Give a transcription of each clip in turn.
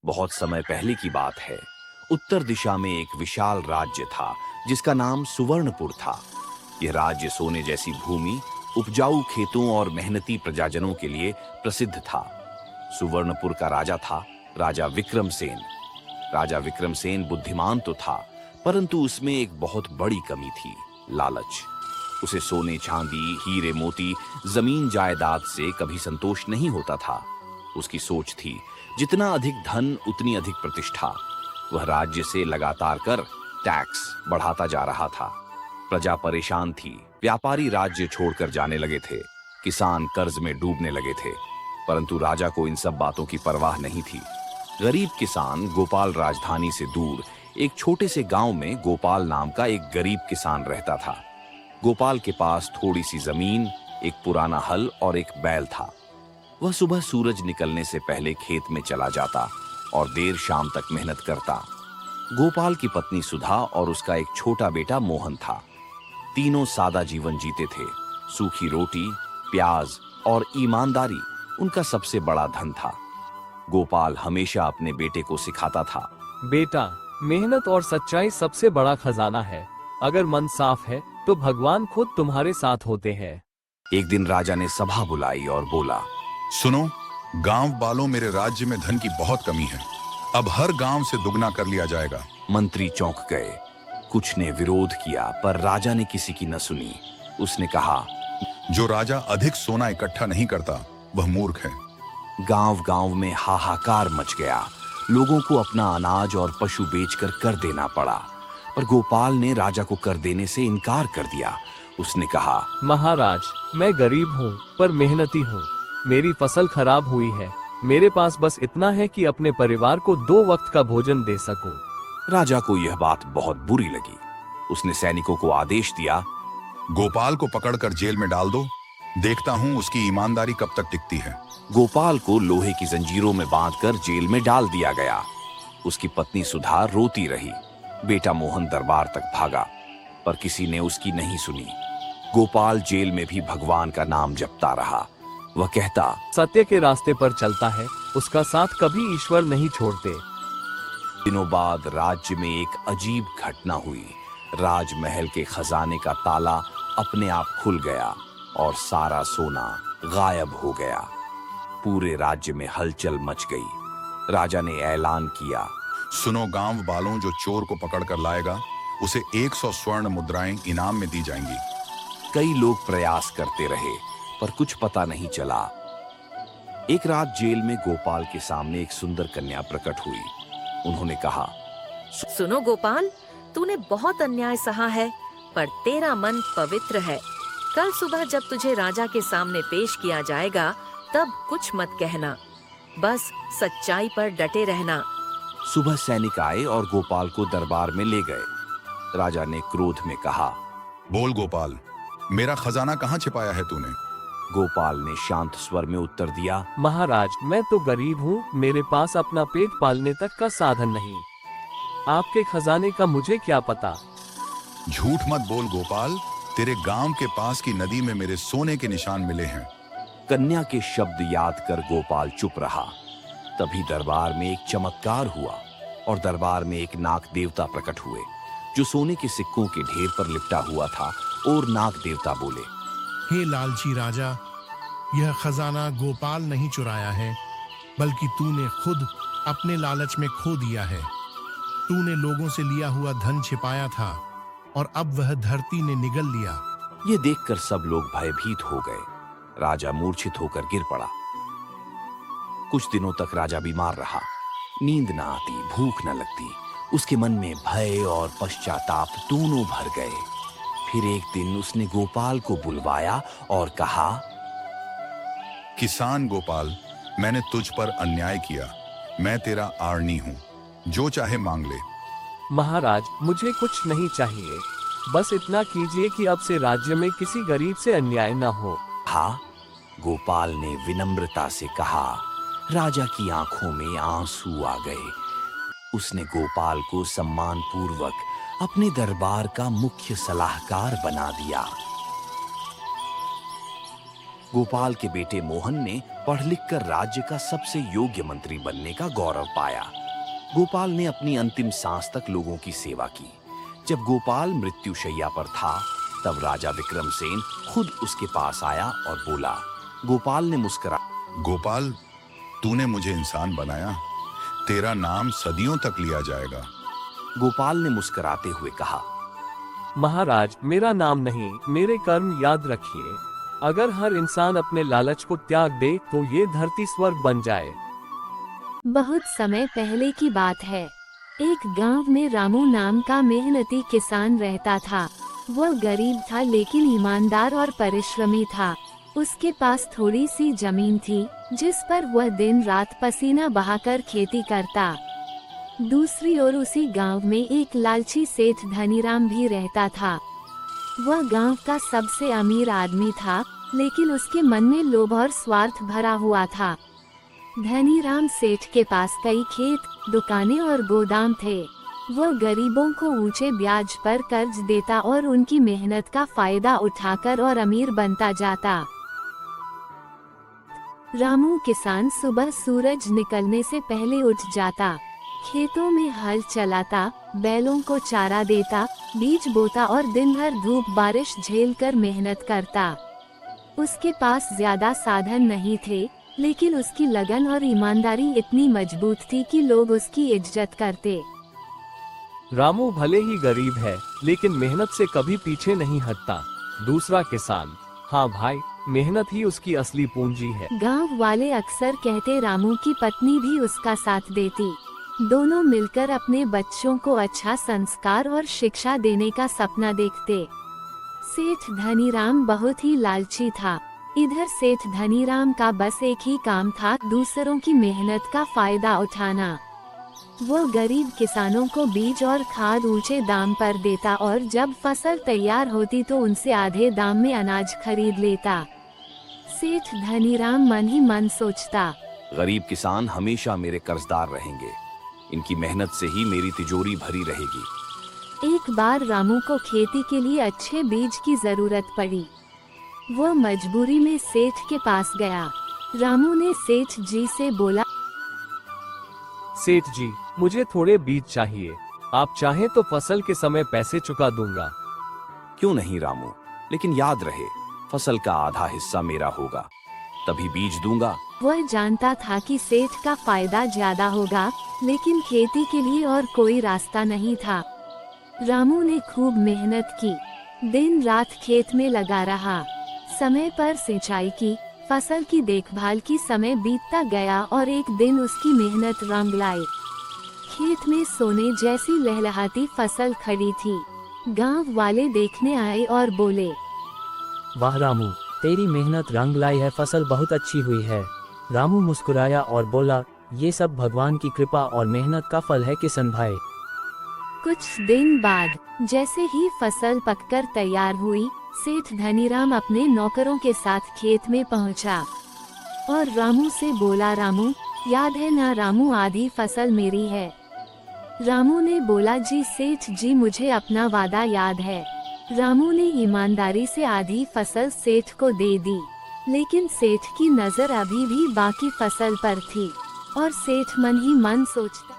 बहुत समय पहले की बात है। उत्तर दिशा में एक विशाल राज्य था जिसका नाम सुवर्णपुर था। यह राज्य सोने जैसी भूमि, उपजाऊ खेतों और मेहनती प्रजाजनों के लिए प्रसिद्ध था। सुवर्णपुर का राजा था राजा विक्रमसेन। राजा विक्रमसेन बुद्धिमान तो था, परंतु उसमें एक बहुत बड़ी कमी थी, लालच। उसे सोने चांदी, हीरे मोती, जमीन जायदाद से कभी संतोष नहीं होता था। उसकी सोच थी, जितना अधिक धन उतनी अधिक प्रतिष्ठा। वह राज्य से लगातार कर टैक्स बढ़ाता जा रहा था। प्रजा परेशान थी, व्यापारी राज्य छोड़कर जाने लगे थे, किसान कर्ज में डूबने लगे थे, परंतु राजा को इन सब बातों की परवाह नहीं थी। गरीब किसान गोपाल राजधानी से दूर एक छोटे से गांव में गोपाल नाम का एक गरीब किसान रहता था। गोपाल के पास थोड़ी सी जमीन, एक पुराना हल और एक बैल था। वह सुबह सूरज निकलने से पहले खेत में चला जाता और देर शाम तक मेहनत करता। गोपाल की पत्नी सुधा और उसका एक छोटा बेटा मोहन था। तीनों सादा जीवन जीते थे। सूखी रोटी, प्याज और ईमानदारी उनका सबसे बड़ा धन था। गोपाल हमेशा अपने बेटे को सिखाता था, बेटा, मेहनत और सच्चाई सबसे बड़ा खजाना है। अगर मन साफ है तो भगवान खुद तुम्हारे साथ होते हैं। एक दिन राजा ने सभा बुलाई और बोला, सुनो, गांव वालों, मेरे राज्य में धन की बहुत कमी है। अब हर गांव से दुगना कर लिया जाएगा। मंत्री चौंक गए। कुछ ने विरोध किया, पर राजा ने किसी की न सुनी। उसने कहा, जो राजा अधिक सोना इकट्ठा नहीं करता वह मूर्ख है। गांव गांव में हाहाकार मच गया। लोगों को अपना अनाज और पशु बेचकर कर देना पड़ा, पर गोपाल ने राजा को कर देने से इनकार कर दिया। उसने कहा, महाराज, मैं गरीब हूँ पर मेहनती हूँ। मेरी फसल खराब हुई है। मेरे पास बस इतना है कि अपने परिवार को 2 वक्त का भोजन दे सकूं। राजा को यह बात बहुत बुरी लगी। उसने सैनिकों को आदेश दिया, गोपाल को पकड़कर जेल में डाल दो। देखता हूँ उसकी ईमानदारी कब तक टिकती है। गोपाल को लोहे की जंजीरों में बांधकर जेल में डाल दिया गया। उसकी पत्नी सुधा रोती रही। बेटा मोहन दरबार तक भागा, पर किसी ने उसकी नहीं सुनी। गोपाल जेल में भी भगवान का नाम जपता रहा। वह कहता, सत्य के रास्ते पर चलता है, उसका साथ कभी ईश्वर नहीं छोड़ते। दिनों बाद राज्य में एक अजीब घटना हुई। राजमहल के खजाने का ताला अपने आप खुल गया और सारा सोना गायब हो गया। पूरे राज्य में हलचल मच गई। राजा ने ऐलान किया, सुनो गांव वालों, जो चोर को पकड़कर लाएगा उसे 100 स्वर्ण मुद्राएं इनाम में दी जाएंगी। कई लोग प्रयास करते रहे, पर कुछ पता नहीं चला। एक रात जेल में गोपाल के सामने एक सुंदर कन्या प्रकट हुई। उन्होंने कहा, सुनो गोपाल, तूने बहुत अन्याय सहा है, पर तेरा मन पवित्र है। कल सुबह जब तुझे राजा के सामने पेश किया जाएगा, तब कुछ मत कहना, बस सच्चाई पर डटे रहना। सुबह सैनिक आए और गोपाल को दरबार में ले गए। राजा ने क्रोध में कहा, बोल गोपाल, मेरा खजाना कहाँ छिपाया है तूने? गोपाल ने शांत स्वर में उत्तर दिया, महाराज, मैं तो गरीब हूँ, मेरे पास अपना पेट पालने तक का साधन नहीं। आपके खजाने का मुझे क्या पता। झूठ मत बोल गोपाल, तेरे गांव के पास की नदी में मेरे सोने के निशान मिले हैं। कन्या के शब्द याद कर गोपाल चुप रहा। तभी दरबार में एक चमत्कार हुआ और दरबार में एक नाग देवता प्रकट हुए, जो सोने के सिक्कों के ढेर पर लिपटा हुआ था। और नाग देवता बोले, हे लालची राजा, यह खजाना गोपाल नहीं चुराया है, बल्कि तूने खुद अपने लालच में खो दिया है। तूने लोगों से लिया हुआ धन छिपाया था और अब वह धरती ने निगल लिया। ये देखकर सब लोग भयभीत हो गए। राजा मूर्छित होकर गिर पड़ा। कुछ दिनों तक राजा बीमार रहा। नींद न आती, भूख न लगती। उसके मन में भय और पश्चाताप दोनों भर गए। फिर एक दिन उसने गोपाल को बुलवाया और कहा, किसान गोपाल, मैंने तुझ पर अन्याय किया। मैं तेरा आर्णी हूँ, जो चाहे मांग ले। महाराज, मुझे कुछ नहीं चाहिए, बस इतना कीजिए कि अब से राज्य में किसी गरीब से अन्याय न हो। हाँ, गोपाल ने विनम्रता से कहा। राजा की आंखों में आंसू आ गए। उसने गोपाल को सम्मान पूर्वक अपने दरबार का मुख्य सलाहकार बना दिया। गोपाल के बेटे मोहन ने पढ़ लिख कर राज्य का सबसे योग्य मंत्री बनने का गौरव पाया। गोपाल ने अपनी अंतिम सांस तक लोगों की सेवा की। जब गोपाल मृत्युशैया पर था, तब राजा विक्रमसेन खुद उसके पास आया और बोला। गोपाल ने मुस्कुरा। गोपाल, तूने मुझे इंसान बनाया, तेरा नाम सदियों तक लिया जाएगा। गोपाल ने मुस्कुराते हुए कहा। महाराज, मेरा नाम नहीं, मेरे कर्म याद रखिए। अगर हर इंसान अपने लालच को त्याग दे तो ये धरती स्वर्ग बन जाए। बहुत समय पहले की बात है। एक गांव में रामू नाम का मेहनती किसान रहता था। वह गरीब था लेकिन ईमानदार और परिश्रमी था। उसके पास थोड़ी सी जमीन थी जिस पर वह दिन रात पसीना बहाकर खेती करता। दूसरी ओर उसी गांव में एक लालची सेठ धनीराम भी रहता था। वह गांव का सबसे अमीर आदमी था, लेकिन उसके मन में लोभ और स्वार्थ भरा हुआ था। धनीराम सेठ के पास कई खेत, दुकानें और गोदाम थे। वह गरीबों को ऊंचे ब्याज पर कर्ज देता और उनकी मेहनत का फायदा उठाकर और अमीर बनता जाता। रामू किसान सुबह सूरज निकलने से पहले उठ जाता, खेतों में हल चलाता, बैलों को चारा देता, बीज बोता और दिन भर धूप बारिश झेलकर मेहनत करता। उसके पास ज्यादा साधन नहीं थे, लेकिन उसकी लगन और ईमानदारी इतनी मजबूत थी कि लोग उसकी इज्जत करते। रामू भले ही गरीब है, लेकिन मेहनत से कभी पीछे नहीं हटता। दूसरा किसान। हाँ भाई, मेहनत ही उसकी असली पूंजी है। गांव वाले अक्सर कहते रामू की पत्नी भी उसका साथ देती। दोनों मिलकर अपने बच्चों को अच्छा संस्कार और शिक्षा देने का सपना देखते। सेठ धनीराम बहुत ही लालची था। इधर सेठ धनीराम का बस एक ही काम था, दूसरों की मेहनत का फायदा उठाना। वो गरीब किसानों को बीज और खाद ऊंचे दाम पर देता और जब फसल तैयार होती तो उनसे आधे दाम में अनाज खरीद लेता। सेठ धनीराम मन ही मन सोचता, गरीब किसान हमेशा मेरे कर्जदार रहेंगे। इनकी मेहनत से ही मेरी तिजोरी भरी रहेगी। एक बार रामू को खेती के लिए अच्छे बीज की जरूरत पड़ी। वह मजबूरी में सेठ के पास गया। रामू ने सेठ जी से बोला, सेठ जी, मुझे थोड़े बीज चाहिए। आप चाहें तो फसल के समय पैसे चुका दूंगा। क्यों नहीं रामू, लेकिन याद रहे फसल का आधा हिस्सा मेरा होगा, तभी बीज दूंगा। वह जानता था कि सेठ का फायदा ज्यादा होगा, लेकिन खेती के लिए और कोई रास्ता नहीं था। रामू ने खूब मेहनत की, दिन रात खेत में लगा रहा, समय पर सिंचाई की, फसल की देखभाल की। समय बीतता गया और एक दिन उसकी मेहनत रंग लाई। खेत में सोने जैसी लहलहाती फसल खड़ी थी। गांव वाले देखने आए और बोले, वाह रामू, तेरी मेहनत रंग लाई है, फसल बहुत अच्छी हुई है। रामू मुस्कुराया और बोला, ये सब भगवान की कृपा और मेहनत का फल है किसान भाई। कुछ दिन बाद जैसे ही फसल पककर तैयार हुई, सेठ धनीराम अपने नौकरों के साथ खेत में पहुंचा और रामू से बोला, रामू याद है ना, रामू आधी फसल मेरी है। रामू ने बोला, जी सेठ जी, मुझे अपना वादा याद है। रामू ने ईमानदारी से आधी फसल सेठ को दे दी, लेकिन सेठ की नजर अभी भी बाकी फसल पर थी और सेठ मन ही मन सोचता,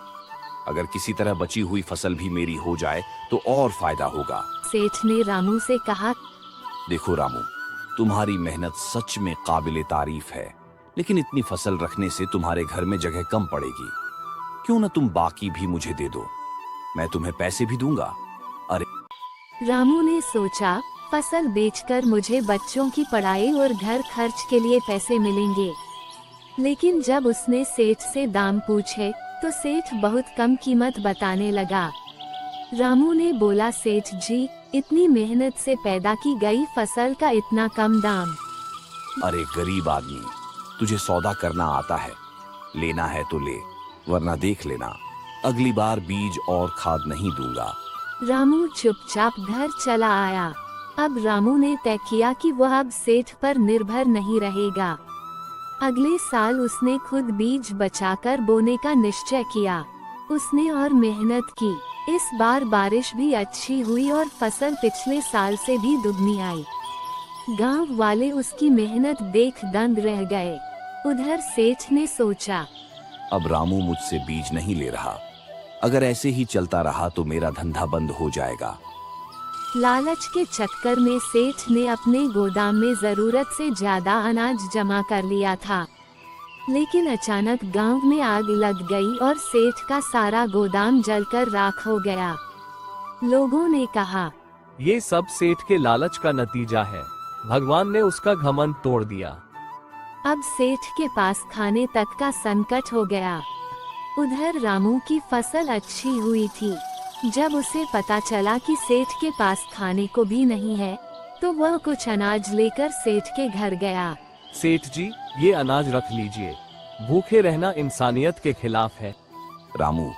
अगर किसी तरह बची हुई फसल भी मेरी हो जाए तो और फायदा होगा। सेठ ने रामू से कहा, देखो रामू, तुम्हारी मेहनत सच में काबिले तारीफ है, लेकिन इतनी फसल रखने से तुम्हारे घर में जगह कम पड़ेगी। क्यों न तुम बाकी भी मुझे दे दो, मैं तुम्हें पैसे भी दूंगा। अरे रामू ने सोचा, फसल बेचकर मुझे बच्चों की पढ़ाई और घर खर्च के लिए पैसे मिलेंगे। लेकिन जब उसने सेठ से दाम पूछे तो सेठ बहुत कम कीमत बताने लगा। रामू ने बोला, सेठ जी, इतनी मेहनत से पैदा की गई फसल का इतना कम दाम। अरे गरीब आदमी, तुझे सौदा करना आता है, लेना है तो ले, वरना देख लेना, अगली बार बीज और खाद नहीं दूंगा। रामू चुपचाप घर चला आया। अब रामू ने तय किया कि वह अब सेठ पर निर्भर नहीं रहेगा। अगले साल उसने खुद बीज बचाकर बोने का निश्चय किया। उसने और मेहनत की। इस बार बारिश भी अच्छी हुई और फसल पिछले साल से भी दुगनी आई। गांव वाले उसकी मेहनत देख दंग रह गए। उधर सेठ ने सोचा, अब रामू मुझसे बीज नहीं ले रहा। अगर ऐसे ही चलता रहा तो मेरा धंधा बंद हो जाएगा। लालच के चक्कर में सेठ ने अपने गोदाम में जरूरत से ज्यादा अनाज जमा कर लिया था। लेकिन अचानक गांव में आग लग गई और सेठ का सारा गोदाम जलकर राख हो गया। लोगों ने कहा, ये सब सेठ के लालच का नतीजा है। भगवान ने उसका घमंड तोड़ दिया। अब सेठ के पास खाने तक का संकट हो गया। उधर रामू की फसल अच्छी हुई थी। जब उसे पता चला कि सेठ के पास खाने को भी नहीं है, तो वह कुछ अनाज लेकर सेठ के घर गया। सेठ जी, ये अनाज रख लीजिए। भूखे रहना इंसानियत के खिलाफ है। रामू,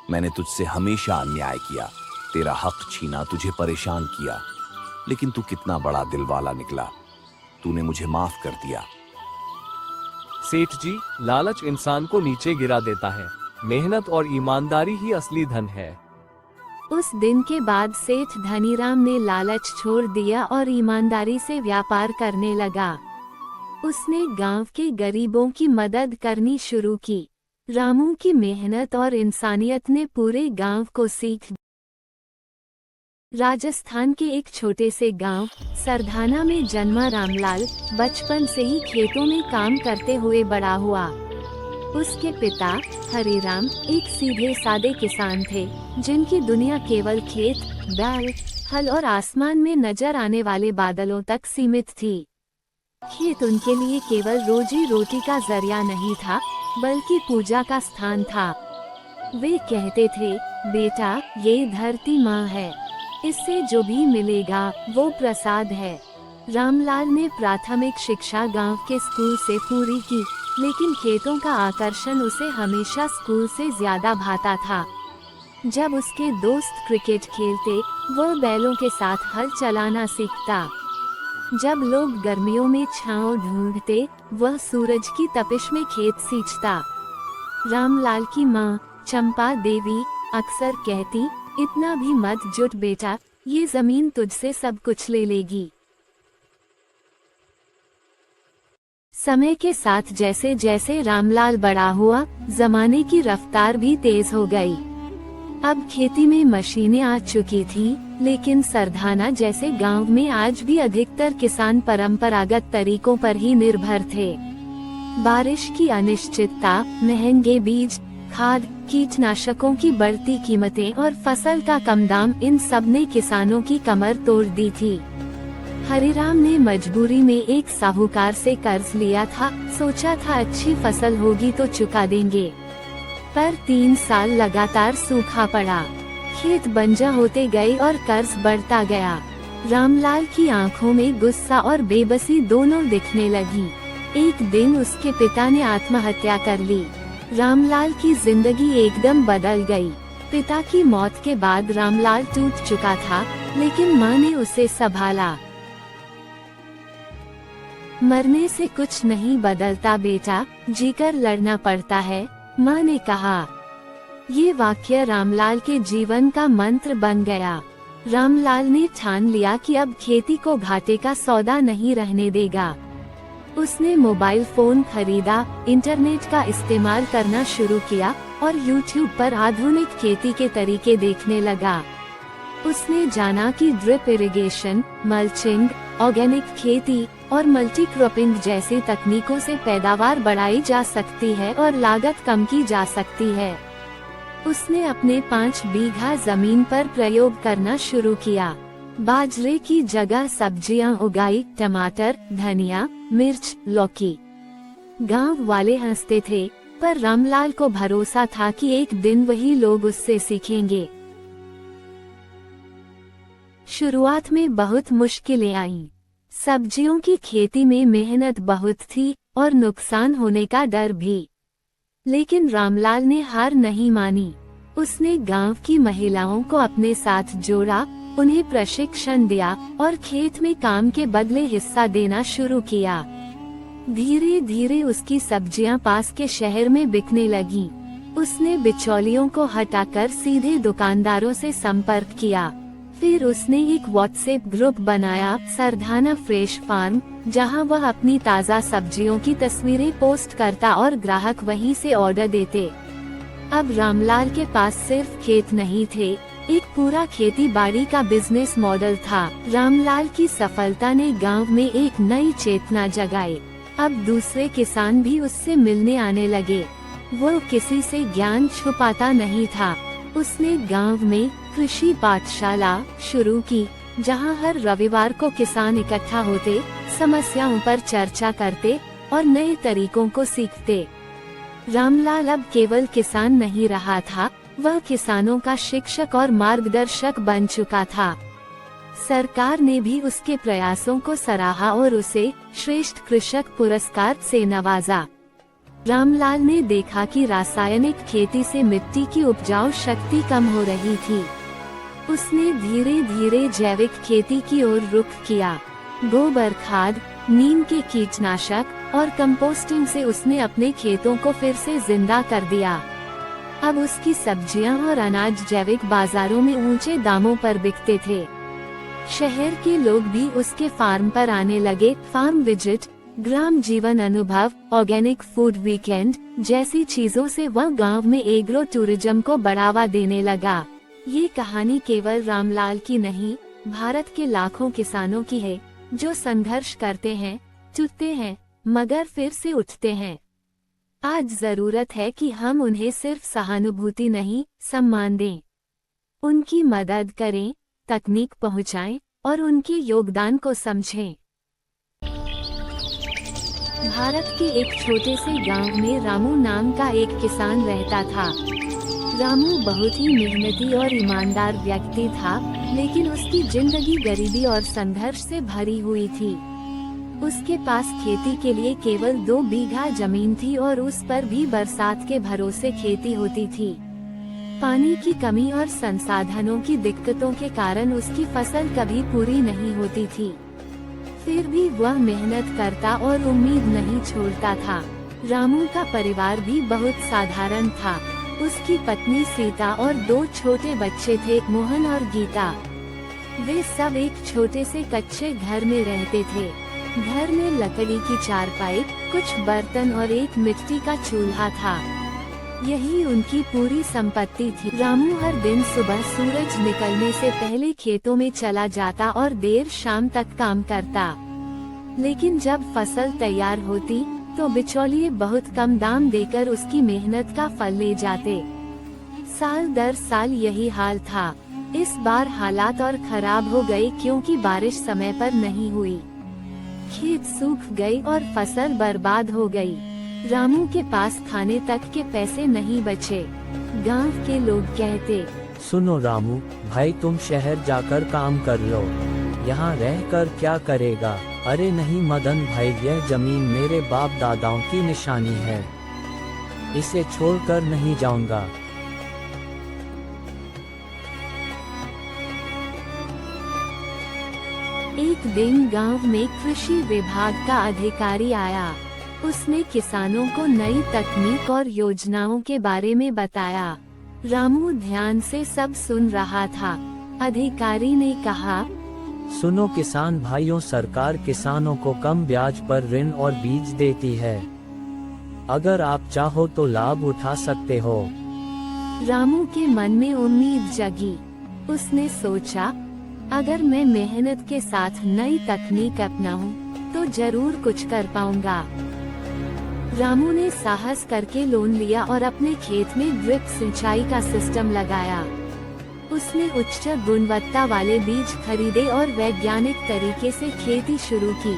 मैंने तुझसे हमेशा अन्याय किया, तेरा हक छीना, तुझे परेशान किया, लेकिन तू कितना बड़ा दिल वाला निकला। तूने मुझे माफ कर दिया। सेठ जी, लालच इंसान को नीचे गिरा देता है। मेहनत और ईमानदारी ही असली धन है। उस दिन के बाद सेठ धनीराम ने लालच छोड़ दिया और ईमानदारी से व्यापार करने लगा। उसने गांव के गरीबों की मदद करनी शुरू की। रामू की मेहनत और इंसानियत ने पूरे गांव को सीख। राजस्थान के एक छोटे से गांव सरधाना में जन्मा रामलाल बचपन से ही खेतों में काम करते हुए बड़ा हुआ। उसके पिता हरिराम एक सीधे सादे किसान थे, जिनकी दुनिया केवल खेत, बैल, हल और आसमान में नजर आने वाले बादलों तक सीमित थी। खेत उनके लिए केवल रोजी रोटी का जरिया नहीं था, बल्कि पूजा का स्थान था। वे कहते थे, बेटा, ये धरती माँ है, इससे जो भी मिलेगा वो प्रसाद है। रामलाल ने प्राथमिक शिक्षा गांव के स्कूल से पूरी की, लेकिन खेतों का आकर्षण उसे हमेशा स्कूल से ज्यादा भाता था। जब उसके दोस्त क्रिकेट खेलते, वह बैलों के साथ हल चलाना सीखता। जब लोग गर्मियों में छांव ढूंढते, वह सूरज की तपिश में खेत सींचता। रामलाल की माँ चंपा देवी अक्सर कहती, इतना भी मत जुट बेटा, ये जमीन तुझसे सब कुछ ले लेगी। समय के साथ जैसे जैसे रामलाल बड़ा हुआ, जमाने की रफ्तार भी तेज हो गई। अब खेती में मशीनें आ चुकी थी, लेकिन सरधाना जैसे गांव में आज भी अधिकतर किसान परंपरागत तरीकों पर ही निर्भर थे। बारिश की अनिश्चितता, महंगे बीज, खाद, कीटनाशकों की बढ़ती कीमतें और फसल का कम दाम, इन सब ने किसानों की कमर तोड़ दी थी। हरिराम ने मजबूरी में एक साहूकार से कर्ज लिया था। सोचा था अच्छी फसल होगी तो चुका देंगे, पर 3 साल लगातार सूखा पड़ा। खेत बंजर होते गए और कर्ज बढ़ता गया। रामलाल की आंखों में गुस्सा और बेबसी दोनों दिखने लगी। एक दिन उसके पिता ने आत्महत्या कर ली। रामलाल की जिंदगी एकदम बदल गई। पिता की मौत के बाद रामलाल टूट चुका था, लेकिन माँ ने उसे संभाला। मरने से कुछ नहीं बदलता बेटा, जीकर लड़ना पड़ता है, माँ ने कहा। ये वाक्य रामलाल के जीवन का मंत्र बन गया। रामलाल ने ठान लिया कि अब खेती को घाटे का सौदा नहीं रहने देगा। उसने मोबाइल फोन खरीदा, इंटरनेट का इस्तेमाल करना शुरू किया और YouTube पर आधुनिक खेती के तरीके देखने लगा। उसने जाना कि ड्रिप इरिगेशन, मल्चिंग, ऑर्गेनिक खेती और मल्टी क्रॉपिंग जैसी तकनीकों से पैदावार बढ़ाई जा सकती है और लागत कम की जा सकती है। उसने अपने 5 बीघा जमीन पर प्रयोग करना शुरू किया। बाजरे की जगह सब्जियां उगाई, टमाटर, धनिया, मिर्च, लौकी। गांव वाले हंसते थे, पर रामलाल को भरोसा था कि एक दिन वही लोग उससे सीखेंगे। शुरुआत में बहुत मुश्किलें आईं। सब्जियों की खेती में मेहनत बहुत थी और नुकसान होने का डर भी। लेकिन रामलाल ने हार नहीं मानी। उसने गांव की महिलाओं को अपने साथ जोड़ा, उन्हें प्रशिक्षण दिया और खेत में काम के बदले हिस्सा देना शुरू किया। धीरे धीरे उसकी सब्जियां पास के शहर में बिकने लगी। उसने बिचौलियों को हटाकर सीधे दुकानदारों से संपर्क किया। फिर उसने एक व्हाट्सएप ग्रुप बनाया, सरधाना फ्रेश फार्म, जहां वह अपनी ताज़ा सब्जियों की तस्वीरें पोस्ट करता और ग्राहक वहीं से ऑर्डर देते। अब रामलाल के पास सिर्फ खेत नहीं थे, एक पूरा खेती बाड़ी का बिजनेस मॉडल था। रामलाल की सफलता ने गांव में एक नई चेतना जगाई। अब दूसरे किसान भी उससे मिलने आने लगे। वो किसी से ज्ञान छुपाता नहीं था। उसने गांव में कृषि पाठशाला शुरू की, जहां हर रविवार को किसान इकट्ठा होते, समस्याओं पर चर्चा करते और नए तरीकों को सीखते। रामलाल अब केवल किसान नहीं रहा था, वह किसानों का शिक्षक और मार्गदर्शक बन चुका था। सरकार ने भी उसके प्रयासों को सराहा और उसे श्रेष्ठ कृषक पुरस्कार से नवाजा। रामलाल ने देखा कि रासायनिक खेती से मिट्टी की उपजाऊ शक्ति कम हो रही थी। उसने धीरे धीरे जैविक खेती की ओर रुख किया। गोबर खाद, नीम के कीटनाशक और कंपोस्टिंग से उसने अपने खेतों को फिर से जिंदा कर दिया। अब उसकी सब्जियां और अनाज जैविक बाजारों में ऊंचे दामों पर बिकते थे। शहर के लोग भी उसके फार्म पर आने लगे। फार्म विजिट, ग्राम जीवन अनुभव, ऑर्गेनिक फूड वीकेंड जैसी चीजों से वह गांव में एग्रो टूरिज्म को बढ़ावा देने लगा। ये कहानी केवल रामलाल की नहीं, भारत के लाखों किसानों की है, जो संघर्ष करते हैं, टूटते हैं, मगर फिर से उठते हैं। आज जरूरत है कि हम उन्हें सिर्फ सहानुभूति नहीं, सम्मान दें। उनकी मदद करें, तकनीक पहुंचाएं और उनके योगदान को समझें। भारत के एक छोटे से गांव में रामू नाम का एक किसान रहता था। रामू बहुत ही मेहनती और ईमानदार व्यक्ति था, लेकिन उसकी जिंदगी गरीबी और संघर्ष से भरी हुई थी। उसके पास खेती के लिए केवल 2 बीघा जमीन थी और उस पर भी बरसात के भरोसे खेती होती थी। पानी की कमी और संसाधनों की दिक्कतों के कारण उसकी फसल कभी पूरी नहीं होती थी। फिर भी वह मेहनत करता और उम्मीद नहीं छोड़ता था। रामू का परिवार भी बहुत साधारण था। उसकी पत्नी सीता और 2 छोटे बच्चे थे, मोहन और गीता। वे सब एक छोटे से कच्चे घर में रहते थे। घर में लकड़ी की चारपाई, कुछ बर्तन और एक मिट्टी का चूल्हा था। यही उनकी पूरी संपत्ति थी। रामू हर दिन सुबह सूरज निकलने से पहले खेतों में चला जाता और देर शाम तक काम करता। लेकिन जब फसल तैयार होती, तो बिचौलिए बहुत कम दाम देकर उसकी मेहनत का फल ले जाते। साल दर साल यही हाल था। इस बार हालात और खराब हो गए क्योंकि बारिश समय पर नहीं हुई। खेत सूख गए और फसल बर्बाद हो गई। रामू के पास खाने तक के पैसे नहीं बचे। गांव के लोग कहते, सुनो रामू भाई, तुम शहर जाकर काम कर लो, यहाँ रहकर क्या करेगा। अरे नहीं मदन भाई, यह जमीन मेरे बाप दादाओं की निशानी है, इसे छोड़कर नहीं जाऊंगा। एक दिन गांव में कृषि विभाग का अधिकारी आया। उसने किसानों को नई तकनीक और योजनाओं के बारे में बताया। रामू ध्यान से सब सुन रहा था। अधिकारी ने कहा, सुनो किसान भाइयों, सरकार किसानों को कम ब्याज पर ऋण और बीज देती है। अगर आप चाहो तो लाभ उठा सकते हो। रामू के मन में उम्मीद जगी। उसने सोचा, अगर मैं मेहनत के साथ नई तकनीक अपनाऊं, तो जरूर कुछ कर पाऊंगा। रामू ने साहस करके लोन लिया और अपने खेत में ड्रिप सिंचाई का सिस्टम लगाया। उसने उच्च गुणवत्ता वाले बीज खरीदे और वैज्ञानिक तरीके से खेती शुरू की।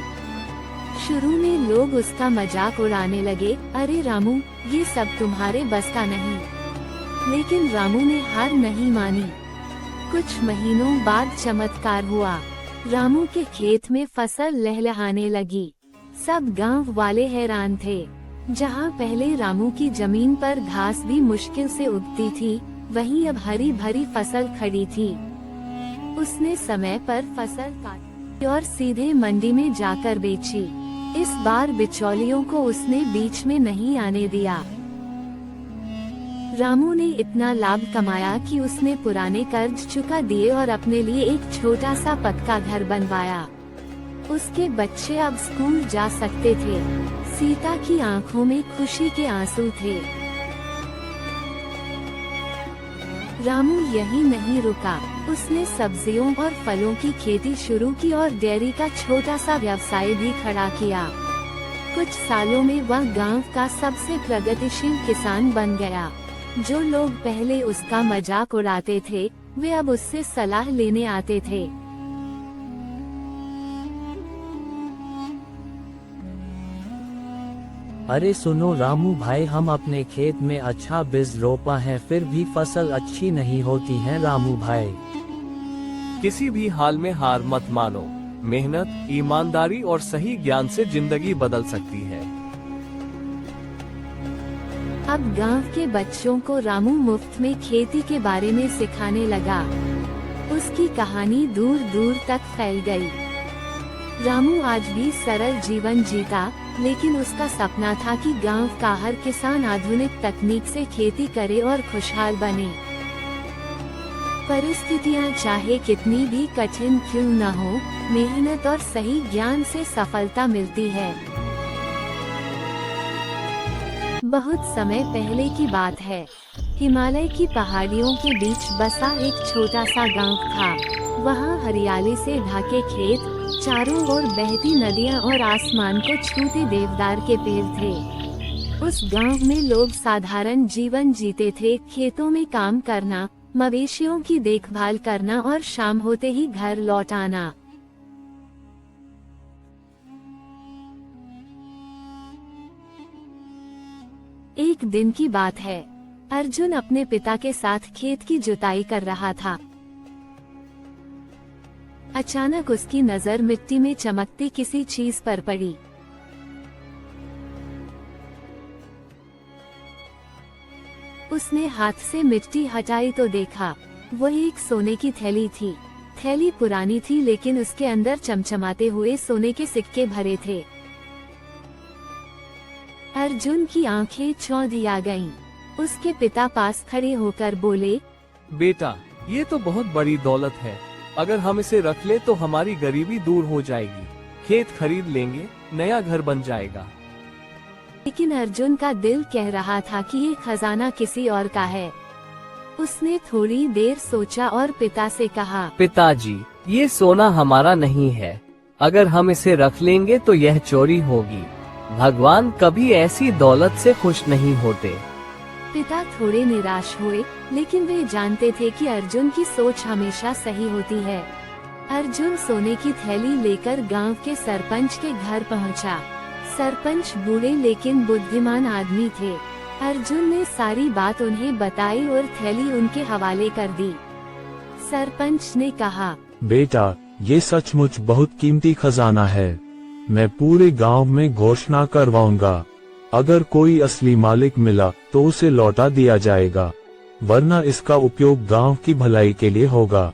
शुरू में लोग उसका मजाक उड़ाने लगे, अरे रामू, ये सब तुम्हारे बस का नहीं। लेकिन रामू ने हार नहीं मानी। कुछ महीनों बाद चमत्कार हुआ। रामू के खेत में फसल लहलहाने लगी। सब गांव वाले हैरान थे। जहां पहले रामू की जमीन पर घास भी मुश्किल से उगती थी, वहीं अब हरी भरी फसल खड़ी थी। उसने समय पर फसल काटी और सीधे मंडी में जाकर बेची। इस बार बिचौलियों को उसने बीच में नहीं आने दिया। रामू ने इतना लाभ कमाया कि उसने पुराने कर्ज चुका दिए और अपने लिए एक छोटा सा पक्का घर बनवाया। उसके बच्चे अब स्कूल जा सकते थे। सीता की आंखों में खुशी के आंसू थे। रामू यही नहीं रुका, उसने सब्जियों और फलों की खेती शुरू की और डेयरी का छोटा सा व्यवसाय भी खड़ा किया। कुछ सालों में वह गांव का सबसे प्रगतिशील किसान बन गया। जो लोग पहले उसका मजाक उड़ाते थे, वे अब उससे सलाह लेने आते थे। अरे सुनो रामू भाई, हम अपने खेत में अच्छा बीज रोपा है, फिर भी फसल अच्छी नहीं होती है रामू भाई। किसी भी हाल में हार मत मानो। मेहनत, ईमानदारी और सही ज्ञान से जिंदगी बदल सकती है। अब गांव के बच्चों को रामू मुफ्त में खेती के बारे में सिखाने लगा। उसकी कहानी दूर दूर तक फैल गई। रामू आज भी सरल जीवन जीता, लेकिन उसका सपना था कि गांव का हर किसान आधुनिक तकनीक से खेती करे और खुशहाल बने। परिस्थितियां चाहे कितनी भी कठिन क्यों न हो, मेहनत और सही ज्ञान से सफलता मिलती है। बहुत समय पहले की बात है। हिमालय की पहाड़ियों के बीच बसा एक छोटा सा गांव था। वहाँ हरियाली से ढके खेत, चारों ओर बहती नदियाँ और आसमान को छूते देवदार के पेड़ थे। उस गांव में लोग साधारण जीवन जीते थे, खेतों में काम करना, मवेशियों की देखभाल करना और शाम होते ही घर लौट आना। एक दिन की बात है। अर्जुन अपने पिता के साथ खेत की जुताई कर रहा था। अचानक उसकी नजर मिट्टी में चमकती किसी चीज पर पड़ी। उसने हाथ से मिट्टी हटाई तो देखा, वह एक सोने की थैली थी। थैली पुरानी थी, लेकिन उसके अंदर चमचमाते हुए सोने के सिक्के भरे थे। अर्जुन की आंखें चौंधी आ गईं। उसके पिता पास खड़े होकर बोले, बेटा, ये तो बहुत बड़ी दौलत है। अगर हम इसे रख ले तो हमारी गरीबी दूर हो जाएगी। खेत खरीद लेंगे, नया घर बन जाएगा। लेकिन अर्जुन का दिल कह रहा था कि ये खजाना किसी और का है। उसने थोड़ी देर सोचा और पिता से कहा, पिताजी, ये सोना हमारा नहीं है। अगर हम इसे रख लेंगे तो यह चोरी होगी। भगवान कभी ऐसी दौलत से खुश नहीं होते। पिता थोड़े निराश हुए, लेकिन वे जानते थे कि अर्जुन की सोच हमेशा सही होती है। अर्जुन सोने की थैली लेकर गांव के सरपंच के घर पहुंचा। सरपंच बूढ़े लेकिन बुद्धिमान आदमी थे। अर्जुन ने सारी बात उन्हें बताई और थैली उनके हवाले कर दी। सरपंच ने कहा, बेटा, ये सचमुच बहुत कीमती खजाना है। मैं पूरे गांव में घोषणा करवाऊंगा। अगर कोई असली मालिक मिला तो उसे लौटा दिया जाएगा, वरना इसका उपयोग गांव की भलाई के लिए होगा।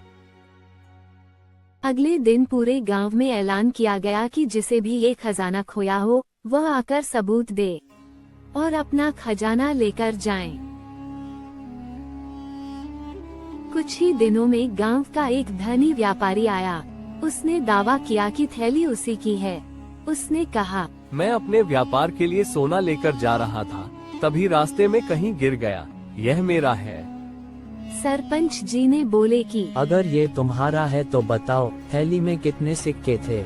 अगले दिन पूरे गांव में ऐलान किया गया कि जिसे भी ये खजाना खोया हो, वह आकर सबूत दे और अपना खजाना लेकर जाए। कुछ ही दिनों में गांव का एक धनी व्यापारी आया। उसने दावा किया कि थैली उसी की है। उसने कहा, मैं अपने व्यापार के लिए सोना लेकर जा रहा था, तभी रास्ते में कहीं गिर गया। यह मेरा है। सरपंच जी ने बोले कि अगर ये तुम्हारा है तो बताओ, थैली में कितने सिक्के थे?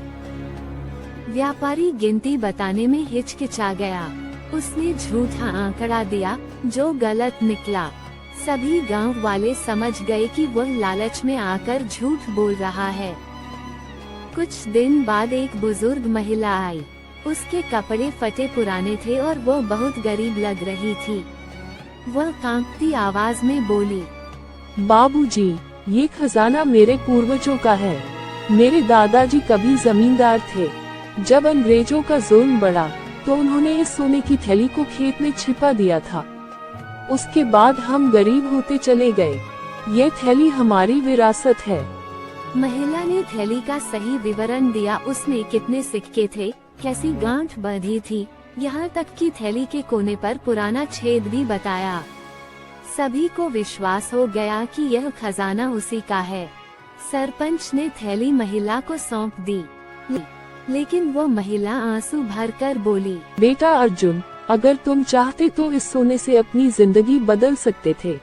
व्यापारी गिनती बताने में हिचकिचा गया। उसने झूठा आंकड़ा दिया, जो गलत निकला। सभी गांव वाले समझ गए कि वह लालच में आकर झूठ बोल रहा है। कुछ दिन बाद एक बुजुर्ग महिला आई। उसके कपड़े फटे पुराने थे और वह बहुत गरीब लग रही थी। वह कांपती आवाज में बोली, बाबूजी, ये खजाना मेरे पूर्वजों का है। मेरे दादाजी कभी जमींदार थे। जब अंग्रेजों का जुल्म बढ़ा तो उन्होंने इस सोने की थैली को खेत में छिपा दिया था। उसके बाद हम गरीब होते चले गए। ये थैली हमारी विरासत है। महिला ने थैली का सही विवरण दिया। उसमें कितने सिक्के थे, कैसी गांठ बंधी थी, यहाँ तक कि थैली के कोने पर पुराना छेद भी बताया। सभी को विश्वास हो गया कि यह खजाना उसी का है। सरपंच ने थैली महिला को सौंप दी, लेकिन वो महिला आंसू भरकर बोली, बेटा अर्जुन, अगर तुम चाहते तो इस सोने से अपनी जिंदगी बदल सकते थे,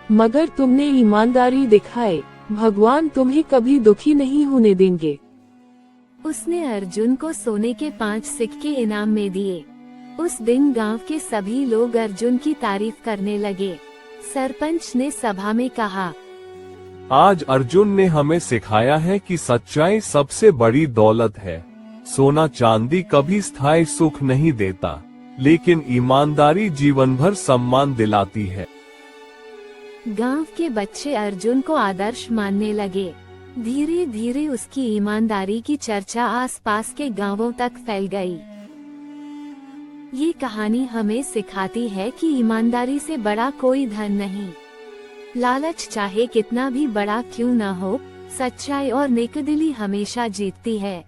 मगर तुमने ईमानदारी दिखाई, भगवान तुम्हें कभी दुखी नहीं होने देंगे। उसने अर्जुन को सोने के 5 सिक्के इनाम में दिए। उस दिन गांव के सभी लोग अर्जुन की तारीफ करने लगे। सरपंच ने सभा में कहा, आज अर्जुन ने हमें सिखाया है कि सच्चाई सबसे बड़ी दौलत है। सोना चांदी कभी स्थायी सुख नहीं देता, लेकिन ईमानदारी जीवन भर सम्मान दिलाती है। गांव के बच्चे अर्जुन को आदर्श मानने लगे। धीरे धीरे उसकी ईमानदारी की चर्चा आसपास के गांवों तक फैल गई। ये कहानी हमें सिखाती है कि ईमानदारी से बड़ा कोई धन नहीं। लालच चाहे कितना भी बड़ा क्यों न हो, सच्चाई और नेकदिली हमेशा जीतती है।